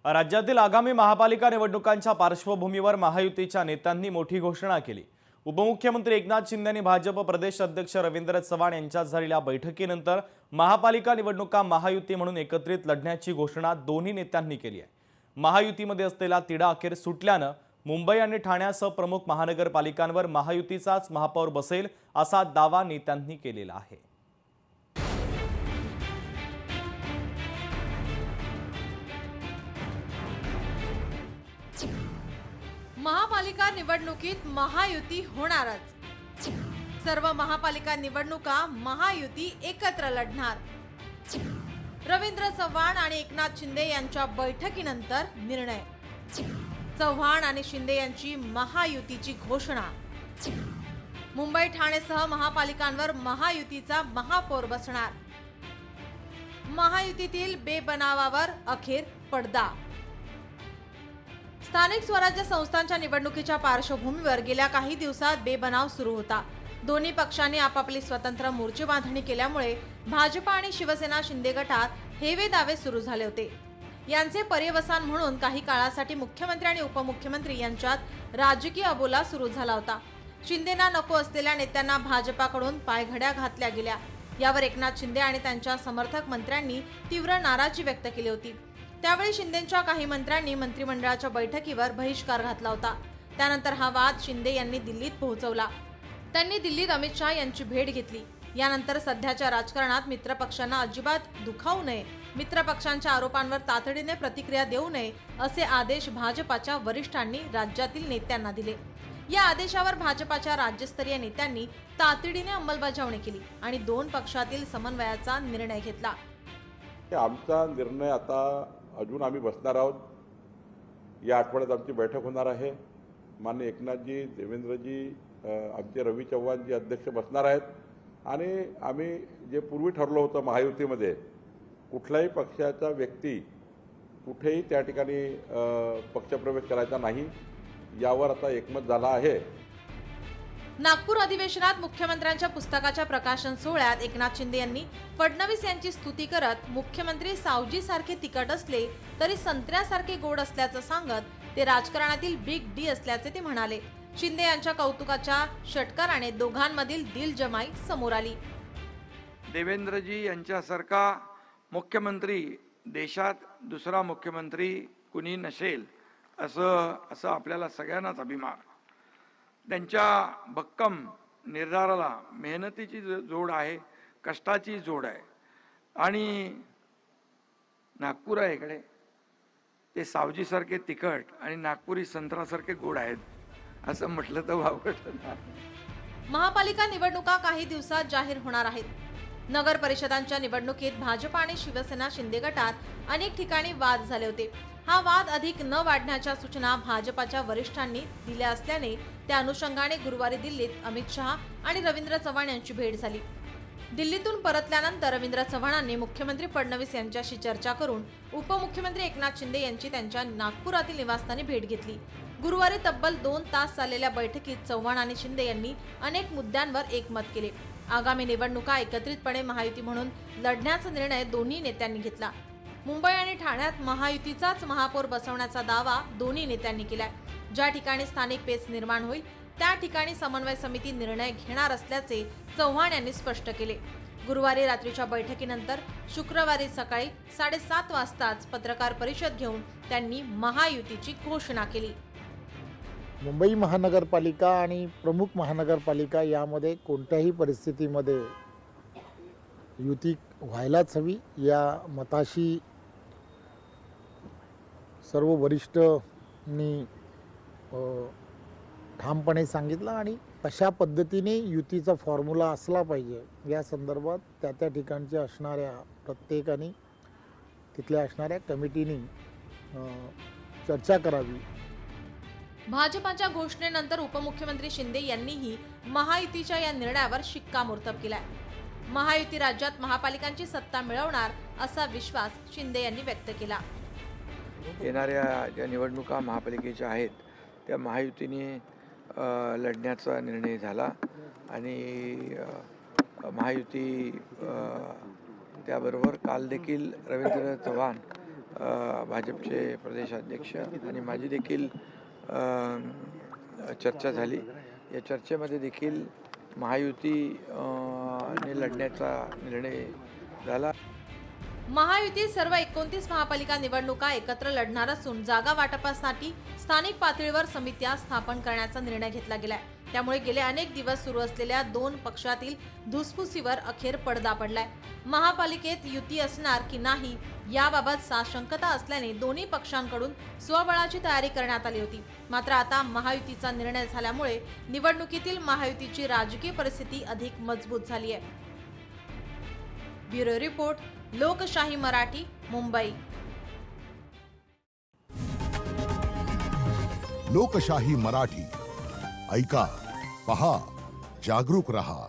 राज्यातील आगामी महापालिका निवडणुकांच्या पार्श्वभूमीवर महायुतीच्या नेत्यांनी मोठी घोषणा केली। उपमुख्यमंत्री एकनाथ शिंदे आणि भाजप प्रदेश अध्यक्ष रवींद्र चव्हाण यांच्यात झालेल्या बैठकीनंतर महापालिका निवडणुका महायुती म्हणून एकत्रित लढण्याची घोषणा दोन्ही नेत्यांनी केली आहे। महायुतीमध्ये असलेला तिढा अखेर सुटल्याने मुंबई आणि ठाण्यासह प्रमुख महानगरपालिकांवर महायुतीचाच महापौर बसेल असा दावा नेत्यांनी केलेला आहे। महापालिका निवडणुकीत महायुती होणारच। सर्व महापालिका निवडणुका महायुती एकत्र लढणार। रवींद्र चव्हाण आणि एकनाथ शिंदे यांच्या बैठकीनंतर निर्णय। चव्हाण आणि शिंदे यांची महायुतीची घोषणा। मुंबई ठाणेसह महापालिकांवर महायुतीचा महापौर बसणार। महायुतीतील बेबनावावर अखेर पडदा। स्थानिक स्वराज्य संस्थांच्या निवडणुकीच्या पार्श्वभूमीवर गेल्या काही दिवसात बेबनाव सुरू होता। दोन्ही पक्षांनी आपापली स्वतंत्र मोर्चे बांधणी केल्यामुळे भाजप आणि शिवसेना शिंदे गटात हेवे दावे सुरू झाले होते। यांचे पर्यवसान म्हणून काही काळासाठी मुख्यमंत्री आणि उपमुख्यमंत्री यांच्यात राजकीय अबोला सुरू झाला होता। शिंदेना नको असलेल्या नेत्यांना भाजपाकडून पायघड्या घातल्या गेल्या। यावर एकनाथ शिंदे आणि त्यांच्या समर्थक मंत्र्यांनी तीव्र नाराजी व्यक्त केली होती। त्यावेळी शिंदेंच्या काही मंत्र्यांनी मंत्रिमंडळाच्या बैठकीवर बहिष्कार घातला होता। त्यानंतर हा वाद शिंदे यांनी दिल्लीत पोहोचवला। त्यांनी दिल्लीत अमित शहा यांची भेट घेतली। यानंतर सध्याच्या राजकारणात मित्रपक्षांना अजिबात दुखावू नये, मित्रपक्षांच्या आरोपांवर तातडीने प्रतिक्रिया देऊ नये असे आदेश भाजपाच्या वरिष्ठांनी राज्यातील नेत्यांना दिले। या आदेशावर भाजपाच्या राज्यस्तरीय नेत्यांनी तातडीने अंमलबजावणी केली आणि दोन पक्षातील समन्वयाचा निर्णय घेतला। आमचा निर्णय आता अजून आम्ही बसणार आहोत। या आठवड्यात आमची बैठक होणार आहे। माननीय एकनाथजी, देवेंद्रजी, आमचे रवी चव्हाणजी अध्यक्ष बसणार आहेत आणि आम्ही जे पूर्वी ठरलं होतं महायुतीमध्ये कुठल्याही पक्षाचा व्यक्ती कुठेही त्या ठिकाणी पक्षप्रवेश करायचा नाही, यावर आता एकमत झाला आहे। नागपूर अधिवेशनात मुख्यमंत्र्यांच्या पुस्तकाच्या प्रकाशन सोहळ्यात एकनाथ शिंदे यांनी फडणवीस यांची स्तुती करत मुख्यमंत्री सावजी सारखे तिखट असले तरी संत्र्यासारखे गोड असल्याचं सांगत ते राजकारणातील बिग डी असल्याचे ते म्हणाले। शिंदे यांच्या कौतुकाच्या षटकाराने दोघांमधील दिलजमाई समोर आली। देवेंद्रजी यांच्यासारखा मुख्यमंत्री देशात दुसरा मुख्यमंत्री कुणी नसेल असं आपल्याला सगळ्यांनाच अभिमान। त्यांच्या भक्कम निर्धाराला मेहनतीची जोड आहे, कष्टाची जोड आहे आणि नागपूर आहे इकडे ते सावजीसारखे तिखट आणि नागपुरी संत्रासारखे गोड आहेत असं म्हटलं तर वावगं नाही। महापालिका निवडणुका काही दिवसात जाहीर होणार आहेत। नगर परिषदांच्या निवडणुकीत भाजप आणि शिवसेना शिंदे गटात अनेक ठिकाणी वाद झाले होते। हा वाद अधिक न वाढण्याच्या सूचना भाजपाच्या वरिष्ठांनी दिल्या असल्याने त्या अनुषंगाने गुरुवारी दिल्लीत अमित शहा आणि रवींद्र चव्हाण यांची भेट झाली। दिल्लीतून परतल्यानंतर रवींद्र चव्हाणांनी मुख्यमंत्री फडणवीस यांच्याशी चर्चा करून उपमुख्यमंत्री एकनाथ शिंदे यांची त्यांच्या नागपुरातील निवासस्थानी भेट घेतली। गुरुवारी तब्बल 2 तास चाललेल्या बैठकीत चव्हाण आणि शिंदे यांनी अनेक मुद्द्यांवर एकमत केले। आगामी निवडणुका एकत्रितपणे महायुती म्हणून लढण्याचा निर्णय दोन्ही नेत्यांनी घेतला। मुंबई आणि ठाण्यात महायुतीचाच महापौर बसवण्याचा दावा दोन्ही नेत्यांनी केलाय। ज्या ठिकाणी स्थानिक पेच निर्माण होईल त्या ठिकाणी समन्वय समिती निर्णय घेणार असल्याचे चव्हाण यांनी स्पष्ट केले। गुरुवारी रात्रीच्या बैठकीनंतर शुक्रवारी सकाळी 7:30 वाजताच पत्रकार परिषद घेऊन त्यांनी महायुतीची घोषणा केली। मुंबई महानगरपालिका आणि प्रमुख महानगरपालिका यामध्ये कोणत्याही परिस्थितीमध्ये युती व्हायलाच हवी या मताशी सर्व वरिष्ठांनी ठामपणे सांगितलं आणि तशा पद्धतीने युतीचा फॉर्म्युला असला पाहिजे या संदर्भात त्या ठिकाणच्या असणाऱ्या प्रत्येकाने तिथल्या असणाऱ्या कमिटीने चर्चा करावी। भाजपाच्या घोषणेनंतर उपमुख्यमंत्री शिंदे यांनीही महायुतीच्या या निर्णयावर शिक्कामोर्तब केलाय। महायुती राज्यात महापालिकांची सत्ता मिळवणार असा विश्वास शिंदे यांनी व्यक्त केला। येणाऱ्या ज्या निवडणुका महापालिकेच्या आहेत त्या महायुतीने लढण्याचा निर्णय झाला आणि महायुती त्याबरोबर काल देखील रवींद्र चव्हाण भाजपचे प्रदेशाध्यक्ष आणि माझी देखील चर्चा झाली. या चर्चेमध्ये देखील महायुती ने लढण्याचा निर्णय झाला. महायुती सर्व 29 महापालिका निवडणुका एकत्र लढणार असून जागा वाटपासाठी स्थानिक पातळीवर समित्या स्थापन करण्याचा निर्णय घेतला गेलाय. त्यामुळे गेले अनेक दिवस सुरू असलेल्या दोन पक्षातील धुसफुसीवर अखेर पडदा पडलाय. महापालिकेत युती असणार की नाही याबाबत साशंकता असल्याने दोन्ही पक्षांकडून स्वबळाची तयारी करण्यात आली होती. मात्र आता महायुतीचा निर्णय झाल्यामुळे निवडणुकीतील महायुतीची राजकीय परिस्थिती अधिक मजबूत झाली आहे. ब्युरो रिपोर्ट, लोकशाही मराठी, मुंबई. लोकशाही मराठी ऐका, पहा, जागरूक रहा.